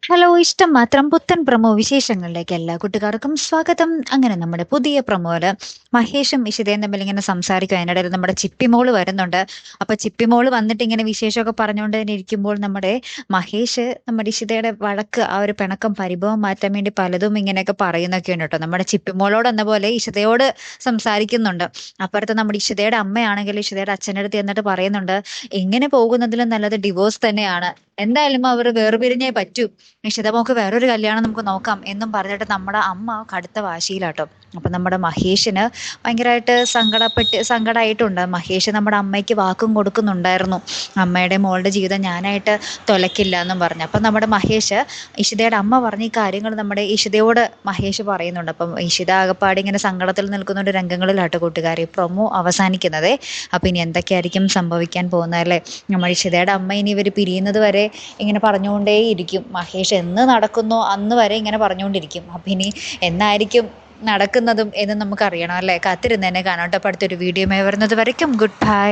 Hello! ഇഷ്ടം മാത്രം പുത്തൻ പ്രൊമോ വിശേഷങ്ങളിലേക്ക് എല്ലാ കൂട്ടുകാർക്കും സ്വാഗതം. അങ്ങനെ നമ്മുടെ പുതിയ പ്രൊമോയില് മഹേഷും ഇഷിതയും തമ്മിൽ ഇങ്ങനെ സംസാരിക്കും. അതിനിടയിൽ നമ്മുടെ ചിപ്പിമോള് വരുന്നുണ്ട്. അപ്പൊ ചിപ്പിമോള് വന്നിട്ട് ഇങ്ങനെ വിശേഷമൊക്കെ പറഞ്ഞുകൊണ്ട് തന്നെ ഇരിക്കുമ്പോൾ നമ്മുടെ മഹേഷ് നമ്മുടെ ഇഷിതയുടെ വഴക്ക് ആ ഒരു പിണക്കം പരിഭവം മാറ്റാൻ വേണ്ടി പലതും ഇങ്ങനെയൊക്കെ പറയുന്നൊക്കെയുണ്ട് കേട്ടോ. നമ്മുടെ ചിപ്പിമോളോട് എന്ന പോലെ ഇഷിതയോട് സംസാരിക്കുന്നുണ്ട്. അപ്പുറത്ത് നമ്മുടെ ഇഷിതയുടെ അമ്മയാണെങ്കിൽ ഇഷിതയുടെ അച്ഛൻ്റെ അടുത്ത് എന്നിട്ട് പറയുന്നുണ്ട്, ഇങ്ങനെ പോകുന്നതിലും നല്ലത് ഡിവോഴ്സ് തന്നെയാണ്. എന്തായാലും അവർ വേർപിരിഞ്ഞേ പറ്റൂ. നിഷിതമോൾക്ക് വേറൊരു കല്യാണം നമുക്ക് നോക്കാം എന്നും പറഞ്ഞിട്ട് നമ്മുടെ അമ്മ കടുത്ത വാശിയിലാട്ടോ. അപ്പൊ നമ്മുടെ മഹേഷിന് ഭയങ്കരമായിട്ട് സങ്കടമായിട്ടുണ്ട്. മഹേഷ് നമ്മുടെ അമ്മയ്ക്ക് വാക്കും കൊടുക്കുന്നുണ്ടായിരുന്നു, അമ്മയുടെ മോളുടെ ജീവിതം ഞാനായിട്ട് തൊലക്കില്ല എന്നും പറഞ്ഞു. അപ്പം നമ്മുടെ മഹേഷ് ഇഷിതയുടെ അമ്മ പറഞ്ഞ ഈ കാര്യങ്ങൾ നമ്മുടെ ഇഷിതയോട് മഹേഷ് പറയുന്നുണ്ട്. അപ്പം ഇഷിത ആകപ്പാടി ഇങ്ങനെ സങ്കടത്തിൽ നിൽക്കുന്ന ഒരു രംഗങ്ങളിലാട്ടോ കൂട്ടുകാരി പ്രൊമോ അവസാനിക്കുന്നതേ. അപ്പം ഇനി എന്തൊക്കെയായിരിക്കും സംഭവിക്കാൻ പോകുന്നതല്ലേ. നമ്മുടെ ഇഷിതയുടെ അമ്മ ഇനി ഇവർ പിരിയുന്നത് വരെ ഇങ്ങനെ പറഞ്ഞുകൊണ്ടേയിരിക്കും. മഹേഷ് എന്ന് നടക്കുന്നോ അന്ന് വരെ ഇങ്ങനെ പറഞ്ഞുകൊണ്ടിരിക്കും. അപ്പം ഇനി എന്നായിരിക്കും നടക്കുന്നതും എന്ന് നമുക്കറിയണം അല്ലേ. കാത്തിരുന്ന് തന്നെ കാണാം കേട്ടോ. അടുത്തൊരു വീഡിയോയുമായി വരുന്നത് വരയ്ക്കും ഗുഡ് ബൈ.